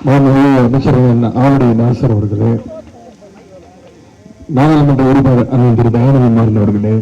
அமைச்சர் ஆவடி நாசர் அவர்களே, நாடாளுமன்ற உறுப்பினர் அண்ணன் திரு தயானந்தி மாறன் அவர்களே,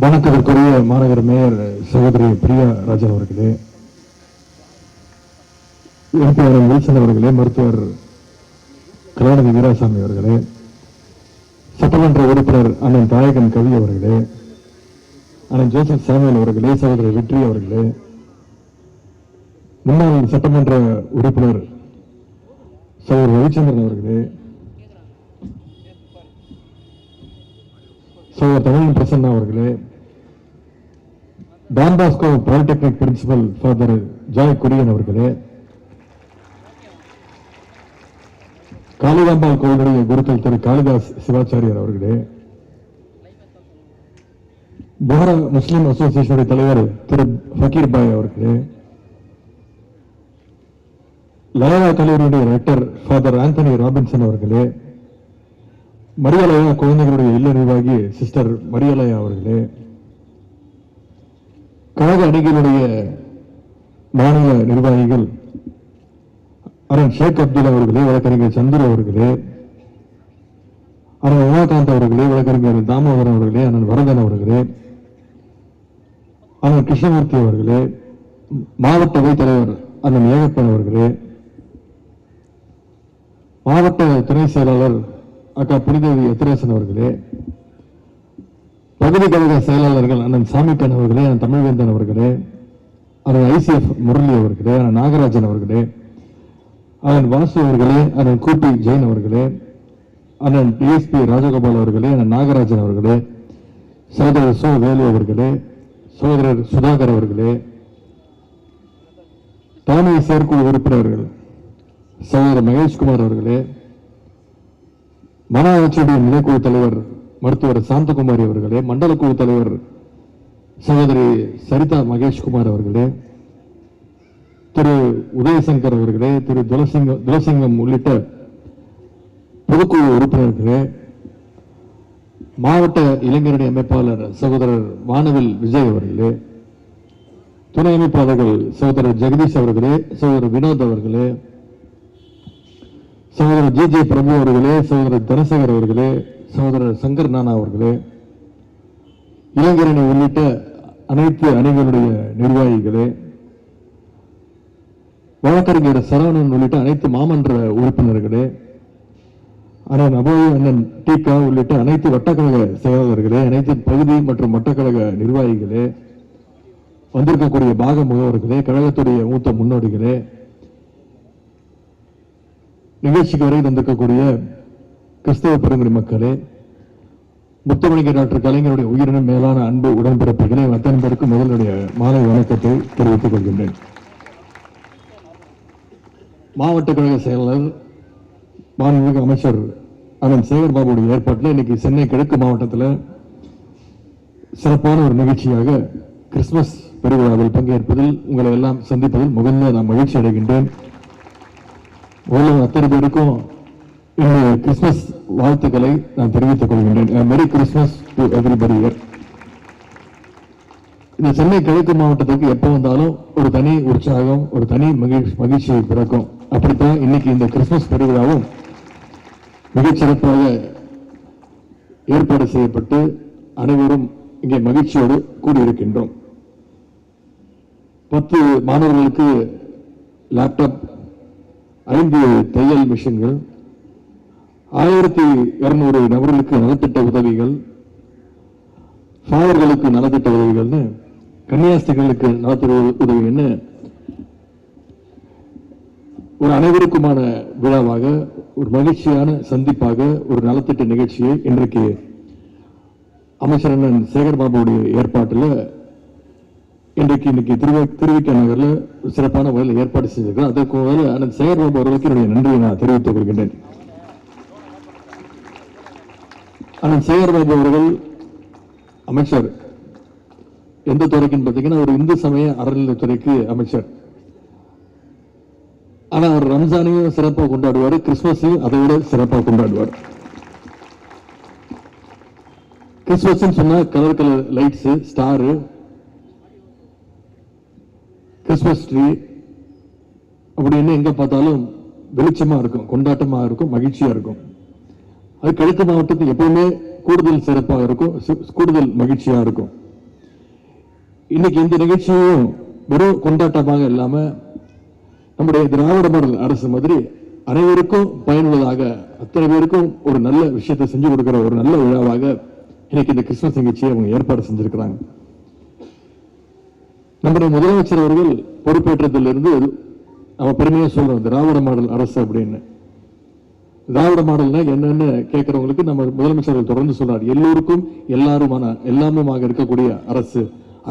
வணக்கத்திற்குரிய மாநகர மேயர் சகோதரி பிரியா ராஜா அவர்களே, எம்பிஆர் வில்சன் அவர்களே, மருத்துவர் கலாநிதி வீராசாமி அவர்களே, சட்டமன்ற உறுப்பினர் அண்ணன் தாயகன் கவி அவர்களே, அண்ணன் ஜோசப் சாமுவேல் அவர்களே, சகோதரி வெற்றி அவர்களே, முன்னாள் சட்டமன்ற உறுப்பினர் சகோதரர் ரவிச்சந்திரன் அவர்களே, சகோதரர் தமிழ் பிரசன்னா அவர்களே, Don Bosco polytechnic principal father Joy Kurian அவர்களே, காளிகாம்பாள் கோவிலுடைய குருக்கள் திரு காளிதாஸ் சிவாச்சாரியர் அவர்களே, புகாரா முஸ்லிம் அசோசியேஷனுடைய தலைவர் திரு ஃபக்கீர் பாய் அவர்களே, லயோலா கல்லூரியுடைய ரெக்டர் ஃபாதர் ஆந்தனி ராபின்சன் அவர்களே, மரியாலயா குழந்தைகளுடைய இல்ல நிர்வாகி சிஸ்டர் மரியாலயா அவர்களே, கழக அணிகளுடைய மாநில நிர்வாகிகள் அரண் ஷேக் அப்துல்லா அவர்களே, வழக்கறிஞர் சந்துரு அவர்களே, அண்ணன் உமாகாந்த் அவர்களே, வழக்கறிஞர் தாமோதரன் அவர்களே, அண்ணன் வரதன் அவர்களே, அண்ணன் கிருஷ்ணமூர்த்தி அவர்களே, மாவட்ட அவைத் தலைவர் அண்ணன் ஏகப்பன் அவர்களே, மாவட்ட துணை செயலாளர் அக்கா புனிதேவி எத்திரேசன் அவர்களே, பகுதி கழக செயலாளர்கள் அண்ணன் சாமிக்கன் அவர்களே, அண்ணன் தமிழ்வேந்தன் அவர்களே, அண்ணன் ஐசிஎஃப் முரளி அவர்களே, அண்ணன் நாகராஜன் அவர்களே, அண்ணன் வாசு அவர்களே, அண்ணன் கூப்பி ஜெயின் அவர்களே, அண்ணன் டிஎஸ்பி ராஜகோபால் அவர்களே, அண்ணன் நாகராஜன் அவர்களே, சகோதரர் சோ வேலு அவர்களே, சகோதரர் சுதாகர் அவர்களே, தலைமை செயற்குழு உறுப்பினர்கள் சகோதரர் மகேஷ்குமார் அவர்களே, மனவளர்ச்சியுடைய நிலைக்குழு தலைவர் மருத்துவர் சாந்தகுமாரி அவர்களே, மண்டல குழு தலைவர் சகோதரி சரிதா மகேஷ்குமார் அவர்களே, திரு உதயசங்கர் அவர்களே, திரு துலசிங்கம் உள்ளிட்ட பொதுக்குழு உறுப்பினர்களே, மாவட்ட இளைஞரணி அமைப்பாளர் சகோதரர் வானவில் விஜய் அவர்களே, துணை அமைப்பாளர்கள் சகோதரர் ஜெகதீஷ் அவர்களே, சகோதரர் வினோத் அவர்களே, சகோதரர் ஜி ஜே பிரபு அவர்களே, சகோதரர் தனசேகர் அவர்களே, சகோதரர் சங்கர் நானா அவர்களே, இளைஞரணி உள்ளிட்ட அனைத்து அணிகளுடைய நிர்வாகிகளே, வழக்கறிஞர் சரவணன் உள்ளிட்ட அனைத்து மாமன்ற உறுப்பினர்களே, அண்ணன் அபோய் அண்ணன் டிகா உள்ளிட்ட அனைத்து வட்டக்கழக செயலாளர்களே, அனைத்து பகுதி மற்றும் வட்டக்கழக நிர்வாகிகளே, வந்திருக்கக்கூடிய பாக முகவர்களே, கழகத்துடைய மூத்த முன்னோடிகளே, நிகழ்ச்சிக்கு வரை வந்திருக்கக்கூடிய கிறிஸ்தவ பெருங்குடி மக்களே, முத்தமிழர் டாக்டர் கலைஞருடைய உயிரினும் மேலான அன்பு உடன்பிறப்புகளே, அத்தனை பேருக்கு முதலுடைய மாலை வணக்கத்தை தெரிவித்துக் கொள்கின்றேன். மாவட்ட கழக செயலாளர் மாண்புமிகு அமைச்சர் அண்ணன் சேகர் பாபுடைய ஏற்பாட்டில் இன்னைக்கு சென்னை கிழக்கு மாவட்டத்தில் சிறப்பான ஒரு நிகழ்ச்சியாக கிறிஸ்துமஸ் பெருவிழாவில் பங்கேற்பதில் உங்களை எல்லாம் சந்திப்பதில் முகந்த நான் மகிழ்ச்சி அடைகின்றேன். அத்தனை பேருக்கும் என்னுடைய கிறிஸ்துமஸ் வாழ்த்துக்களை நான் தெரிவித்துக் கொள்கின்றேன். மெரி கிறிஸ்துமஸ் டு எவ்ரிபடி. இந்த சென்னை கிழக்கு மாவட்டத்துக்கு எப்போ வந்தாலும் ஒரு தனி உற்சாகம், ஒரு தனி மகிழ்ச்சியை பிறக்கும். அப்படித்தான் இன்னைக்கு இந்த கிறிஸ்துமஸ் பெருவிழாவும் மிகச்சிறப்பாக ஏற்பாடு செய்யப்பட்டு அனைவரும் இங்கே மகிழ்ச்சியோடு கூடியிருக்கின்றோம். 10 மாணவர்களுக்கு லேப்டாப், 5 தையல் மிஷின்கள், 1200 நபர்களுக்கு நலத்திட்ட உதவிகள், ஃபாதர்களுக்கு நலத்திட்ட உதவிகள்னு, கன்னியாஸ்திரிகளுக்கு நலத்திட்ட உதவின்னு ஒரு அனைவருக்குமான விழாவாக, ஒரு மகிழ்ச்சியான சந்திப்பாக ஒரு நலத்திட்ட நிகழ்ச்சியை இன்றைக்கு அமைச்சர் அண்ணன் சேகர்பாபுடைய ஏற்பாட்டில் இன்னைக்கு திருவிக்க நகர்ல சிறப்பான வகையில் ஏற்பாடு செய்திருக்கிறோம். அதற்கு முதல்ல அண்ணன் சேகர்பாபு அவர்களுக்கு என்னுடைய நன்றியை நான் தெரிவித்துக் கொள்கின்றேன். அண்ணன் சேகர்பாபு அவர்கள் அமைச்சர் எந்த துறைக்குன்னு பார்த்தீங்கன்னா ஒரு இந்து சமய அறநிலையத்துறைக்கு அமைச்சர். ஆனா அவர் ரம்ஜானையும் சிறப்பாக கொண்டாடுவார், கிறிஸ்துமஸையும் அதை விட சிறப்பாக கொண்டாடுவார். கிறிஸ்துமஸ் சொன்னா colour colour lights, star, Christmas tree, அப்படின்னு எங்க பார்த்தாலும் வெளிச்சமா இருக்கும், கொண்டாட்டமா இருக்கும், மகிழ்ச்சியா இருக்கும். அது கிழக்கு மாவட்டத்துக்கு எப்பவுமே கூடுதல் சிறப்பாக இருக்கும், கூடுதல் மகிழ்ச்சியா இருக்கும். இன்னைக்கு இந்த நிகழ்ச்சியும் வெறும் கொண்டாட்டமாக இல்லாம நம்முடைய திராவிட மாடல் அரசு மாதிரி அனைவருக்கும் பயனுள்ளதாக, அத்தனை பேருக்கும் ஒரு நல்ல விஷயத்தை செஞ்சு கொடுக்கிற ஒரு நல்ல விழாவாக இன்னைக்கு இந்த கிறிஸ்துமஸ் நிகழ்ச்சியை அவங்க ஏற்பாடு செஞ்சிருக்கிறாங்க. நம்முடைய முதலமைச்சர் அவர்கள் பொறுப்பேற்றதிலிருந்து நம்ம பெருமையா சொல்றோம் திராவிட மாடல் அரசு அப்படின்னு. திராவிட மாடல்னா என்னன்னு கேட்கிறவங்களுக்கு நம்ம முதலமைச்சர்கள் தொடர்ந்து சொல்றாரு, எல்லோருக்கும் எல்லாருமாக இருக்கக்கூடிய அரசு,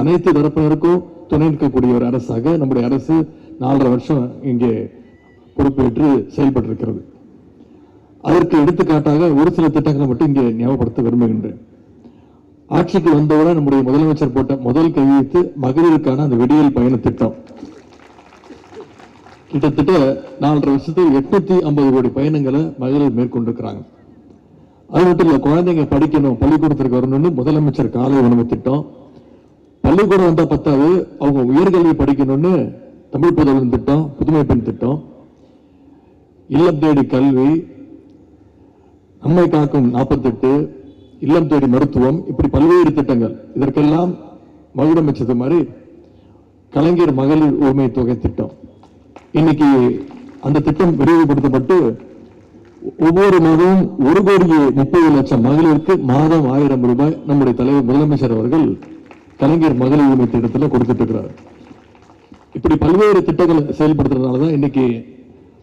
அனைத்து தரப்பினருக்கும் துணை நிற்கக்கூடிய ஒரு அரசாக நம்முடைய அரசு 4.5 வருஷம் இங்கே பொறுப்பேற்று செயல்பட்டு இருக்கிறது. அதற்கு எடுத்துக்காட்டாக ஒரு சில திட்டங்களை மட்டும் இங்கே ஞாபகப்படுத்த விரும்புகின்றேன். ஆட்சிக்கு வந்தவுடன் நம்முடைய முதலமைச்சர் போட்ட முதல் கையெழுத்து மகளிருக்கான அந்த விடியல் பயண திட்டம். கிட்டத்தட்ட 4.5 வருஷத்தில் 850 கோடி பயணங்களை மகளிர் மேற்கொண்டிருக்கிறாங்க. அது மட்டும் இல்ல, குழந்தைங்க படிக்கணும், பள்ளிக்கூடத்திற்கு வரணும்னு முதலமைச்சர் காலை உணவு திட்டம். பள்ளிக்கூடம் வந்தா பத்தாது, அவங்க உயர்கல்வி படிக்கணும்னு தமிழ் புதல்வன் திட்டம், புதுமை பெண் திட்டம், இல்லம் தேடி கல்வி, நம்மை காக்கும் 48, இல்லம் தேடி மருத்துவம், இப்படி பல்வேறு திட்டங்கள். இதற்கெல்லாம் மகுடம் வச்சது மாதிரி கலைஞர் மகளிர் உரிமை தொகை திட்டம். இன்னைக்கு அந்த திட்டம் விரிவுபடுத்தப்பட்டு ஒவ்வொரு மாதமும் 1,30,00,000 மகளிருக்கு மாதம் 1000 ரூபாய் நம்முடைய தலைவர் முதலமைச்சர் அவர்கள் கலைஞர் மகளிர் உரிமை திட்டத்தில் கொடுத்துட்டு இருக்கிறார். இப்படி பல்வேறு திட்டங்களை செயல்படுத்துறதுனாலதான் இன்னைக்கு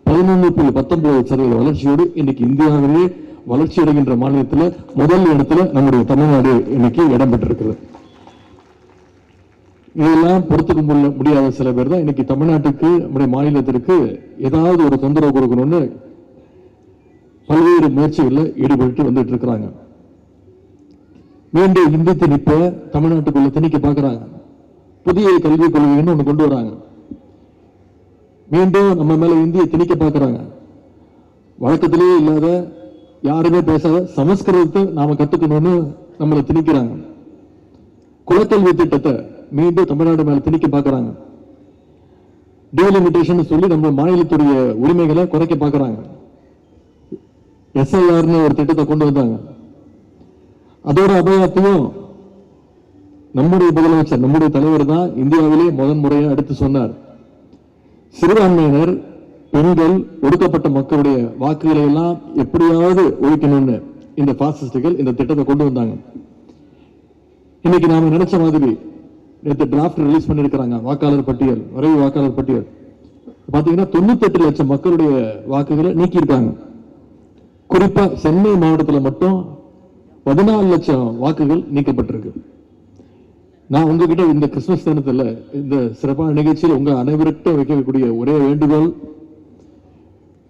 11.19% வளர்ச்சியோடு இன்னைக்கு இந்தியாவிலேயே வளர்ச்சி அடைகின்ற மாநிலத்தில் முதல் இடத்துல நம்முடைய தமிழ்நாடு இன்னைக்கு இடம் பெற்றிருக்கிறது. இதெல்லாம் பொறுத்துக்க முடியாத சில பேர் தான் இன்னைக்கு தமிழ்நாட்டுக்கு, நம்முடைய மாநிலத்திற்கு ஏதாவது ஒரு தொந்தரவு கொடுக்கணும்னு பல்வேறு முயற்சிகளில் ஈடுபட்டு வந்துட்டு இருக்கிறாங்க. மீண்டும் இந்தி திணிப்பை தமிழ்நாட்டுக்குள்ள திணிக்க பார்க்கிறாங்க. புதிய கல்விக் கொள்கைன்னு ஒண்ணு கொண்டு வராங்க. மீண்டும் நம்ம மேல இந்தியை திணிக்க பார்க்கிறாங்க. வழக்கத்திலேயே இல்லாத, யாருமே பேசாத சமஸ்கிருதத்தை நாம கத்துக்கணும்னு நம்மளை திணிக்கிறாங்க. குலக்கல்வி திட்டத்தை மீண்டும் தமிழ்நாடு மேல திணிக்க பார்க்கிறாங்க. டீலிமிட்டேஷன் சொல்லி நம்ம மாநிலத்துடைய உரிமைகளை குறைக்க பார்க்கிறாங்க. SIRன்னு ஒரு திட்டத்தை கொண்டு வந்தாங்க. அதோட அபயாத்தையும் நம்முடைய முதலமைச்சர், நம்முடைய தலைவர் தான் இந்தியாவிலே முதன்முறையா எடுத்து சொன்னார். சிறுபான்மையினர், பெண்கள், ஒடுக்கப்பட்ட மக்களுடைய வாக்குகளை எல்லாம் எப்படியாவது ஒழிக்கணும்னு இந்த பாசிஸ்டுகள் இந்த திட்டத்தை கொண்டு வந்தாங்க. இன்னைக்கு நாம நினைச்ச மாதிரி நேற்று டிராப்ட் ரிலீஸ் பண்ணிருக்கிறாங்க. வாக்காளர் பட்டியல், விரைவு வாக்காளர் பட்டியல் பாத்தீங்கன்னா 98 லட்சம் மக்களுடைய வாக்குகளை நீக்கியிருக்காங்க. குறிப்பா சென்னை மாவட்டத்தில் மட்டும் 14 லட்சம் வாக்குகள் நீக்கப்பட்டிருக்கு. நான் உங்ககிட்ட இந்த கிறிஸ்துமஸ் தினத்துல இந்த சிறப்பான நிகழ்ச்சியில் உங்க அனைவருக்கிட்ட வைக்கக்கூடிய ஒரே வேண்டுகோள்,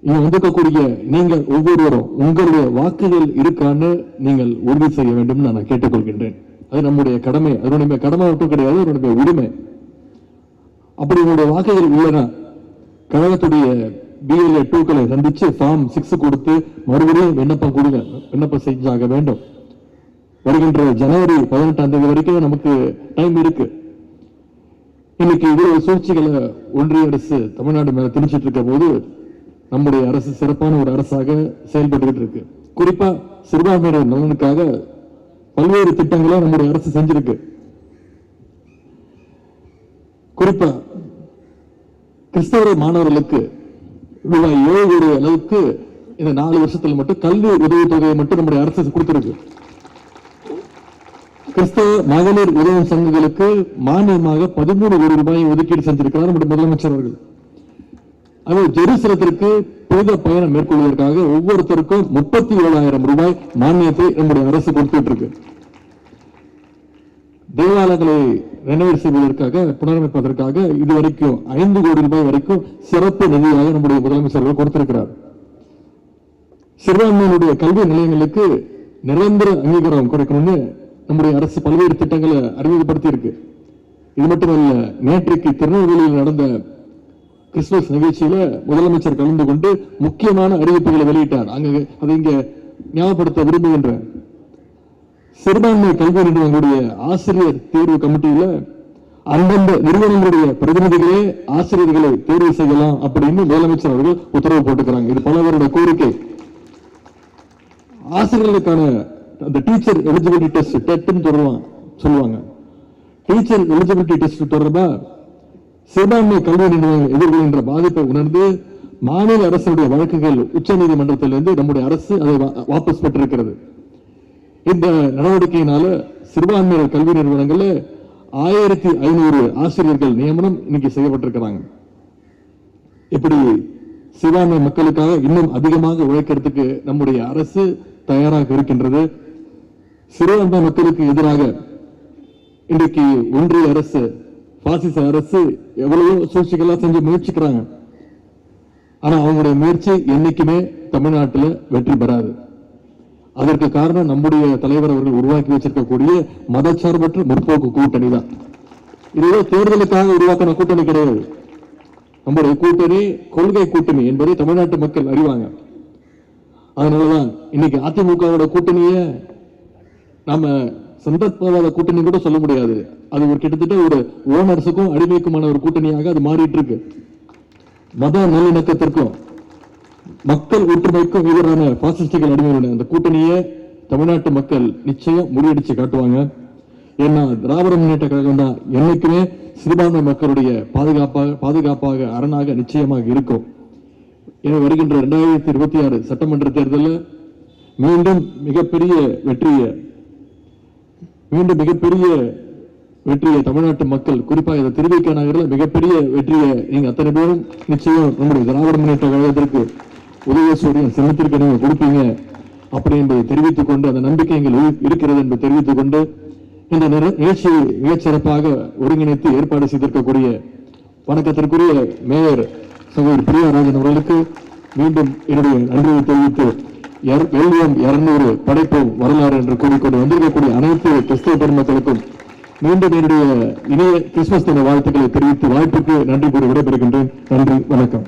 இங்க வந்திருக்கக்கூடிய நீங்கள் ஒவ்வொருவரும் உங்களுடைய வாக்குகள் இருக்கான்னு நீங்கள் உறுதி செய்ய வேண்டும் நான் கேட்டுக்கொள்கின்றேன். அது நம்முடைய கடமை. அதனுடைய கடமை மட்டும் கிடையாது, அதனுடைய உரிமை. அப்படி உங்களுடைய வாக்குகள் உள்ளன, கழகத்துடைய BLA 2க்களை சந்திச்சு ஃபார்ம் 6 கொடுத்து மறுபடியும் விண்ணப்பம் கொடுங்க. விண்ணப்பம் செஞ்சாக வேண்டும். வருகின்ற ஜனவரி 18ஆம் தேதி வரைக்கும் நமக்கு டைம் இருக்கு. இன்னைக்கு இவ்வளவு சூழ்ச்சிகளை ஒன்றிய அரசு தமிழ்நாடு மேல திணிச்சிட்டு இருக்க போது நம்முடைய அரசு சிறப்பான ஒரு அரசாக செயல்பட்டு இருக்கு. குறிப்பா சிறுபான்மையினர் நலனுக்காக பல்வேறு திட்டங்களை நம்முடைய அரசு செஞ்சிருக்கு. குறிப்பா கிறிஸ்தவ மாணவர்களுக்கு ரூபாய் 7 கோடி அளவுக்கு இந்த 4 வருஷத்துல மட்டும் கல்வி உதவித்தொகையை மட்டும் நம்முடைய அரசு கொடுத்திருக்கு. கிறிஸ்தவ மகளிர் உதவும் சங்கங்களுக்கு மானியமாக 13 கோடி ரூபாயை ஒதுக்கீடு செஞ்சிருக்கிறார் நம்முடைய முதலமைச்சர் அவர்கள். அது ஜெருசலத்திற்கு புனித பயணம் மேற்கொள்வதற்காக ஒவ்வொருத்தருக்கும் 37,000 ரூபாய் மானியத்தை நம்முடைய அரசு கொடுத்துட்டு இருக்கு. தேவாலயங்களை ரெனோவேட் செய்வதற்காக, புனரமைப்பதற்காக இதுவரைக்கும் 5 கோடி ரூபாய் வரைக்கும் சிறப்பு நிதியாக நம்முடைய முதலமைச்சர்கள் கொடுத்திருக்கிறார். சிறுபான்மையினுடைய கல்வி நிலையங்களுக்கு நிரந்தர அங்கீகாரம் குறைக்கணும்னு நம்முடைய அரசு பல்வேறு திட்டங்களை அறிமுகப்படுத்தி இருக்கு. இது மட்டுமல்ல, நேற்றைக்கு திருநெல்வேலியில் நடந்த கிறிஸ்துமஸ் நிகழ்ச்சியில முதலமைச்சர் கலந்து கொண்டு முக்கியமான அறிவிப்புகளை வெளியிட்டார். அதை இங்க ஞாபகப்படுத்த விரும்புகின்ற சிறுபான்மை கல்வி நிறுவனங்களுடைய ஆசிரியர் தேர்வு கமிட்டியில அந்தந்த நிறுவனங்களுடைய பிரதிநிதிகளே ஆசிரியர்களை தேர்வு செய்யலாம் அப்படின்னு முதலமைச்சர் அவர்கள் உத்தரவு போட்டுக்கிறாங்க. இது பலவருடைய கோரிக்கை. ஆசிரியர்களுக்கான அந்த டீச்சர் எலிஜிபிலிட்டி டெஸ்ட் டெட்னு சொல்லுவாங்க. டீச்சர் எலிஜிபிலிட்டி டெஸ்ட் தொடர்பா சிறுபான்மை கல்வி நிறுவனங்கள் எதிர்கொள்கின்ற பாதிப்பை உணர்ந்து மாநில அரசுடைய வழக்குகள் உச்ச நீதிமன்றத்திலிருந்து நம்முடைய அரசு அதை வாபஸ் பெற்றிருக்கிறது. இந்த நடவடிக்கையினால சிறுபான்மையினர் கல்வி நிறுவனங்கள்ல 1500 ஆசிரியர்கள் நியமனம் இன்னைக்கு செய்யப்பட்டிருக்கிறாங்க. இப்படி சிறுபான்மை மக்களுக்காக இன்னும் அதிகமாக உழைக்கிறதுக்கு நம்முடைய அரசு தயாராக இருக்கின்றது. சிறுபான்மை மக்களுக்கு எதிராக இன்றைக்கு ஒன்றிய அரசு, பாசிச அரசு எவ்வளவோ சூழ்ச்சிகளா செஞ்சு முயற்சிக்கிறாங்க. ஆனா அவங்களுடைய முயற்சி என்னைக்குமே தமிழ்நாட்டில் வெற்றி பெறாது. அதற்கு காரணம் நம்முடைய தலைவர் அவர்கள் உருவாக்கி வச்சிருக்கக்கூடிய மதச்சார்பற்ற முற்போக்கு கூட்டணி தான். இது தேர்தலுக்காக உருவாக்கின கூட்டணி கிடையாது. நம்முடைய கூட்டணி கொள்கை கூட்டணி என்பதை தமிழ்நாட்டு மக்கள் அறிவாங்க. அதனாலதான் இன்னைக்கு அதிமுகவோட கூட்டணிய நாம சந்தர்ப்பவாத கூட்டணி கூட சொல்ல முடியாது. அது ஒரு கிட்டத்தட்ட ஒரு ஓனர்ஸுக்கும் அடிமைக்குமான ஒரு கூட்டணியாக அது மாறிட்டு இருக்கு. மத நல்லிணக்கத்திற்கும் மக்கள் ஒற்றுமைக்கும் எதிரான பாசிஸ்டுகள் அடிமையான அந்த கூட்டணியை தமிழ்நாட்டு மக்கள் நிச்சயம் முறியடிச்சு காட்டுவாங்க. ஏன்னா திராவிட முன்னேற்ற கழகம் தான் என்னைக்குமே சிறுபான்மை மக்களுடைய பாதுகாப்பாக அரணாக நிச்சயமாக இருக்கும். எனவே வருகின்ற 2026 சட்டமன்ற தேர்தலில் மீண்டும் மிகப்பெரிய வெற்றியை தமிழ்நாட்டு மக்கள், குறிப்பாக இந்த திருவிக நகரில் மிகப்பெரிய வெற்றியை நீங்க அத்தனை பேரும் நிச்சயம் நம்முடைய திராவிட முன்னேற்ற கழகத்திற்கு உதயசூரியன் சின்னத்திற்கு நீங்க கொடுப்பீங்க அப்படி என்பதை தெரிவித்துக் கொண்டு, அந்த நம்பிக்கை எங்கள் இருக்கிறது என்பதை தெரிவித்துக் கொண்டு, இந்த நிகழ்ச்சியை மிகச்சிறப்பாக ஒருங்கிணைத்து ஏற்பாடு செய்திருக்கக்கூடிய வணக்கத்திற்குரிய மேயர் சகோதரி பிரியாராஜன் அவர்களுக்கு மீண்டும் என்னுடைய நன்றியை தெரிவித்து, வெல்வம் 200 படைப்போம் வரலாறு என்று கூறிக்கொண்டு வந்திருக்கக்கூடிய அனைத்து கிறிஸ்தவ பெருமக்களுக்கும் மீண்டும் என்னுடைய இனிய கிறிஸ்துமஸ் தின வாழ்த்துக்களை தெரிவித்து வாய்ப்புக்கு நன்றி கூறி விடைபெறுகின்றேன். நன்றி, வணக்கம்.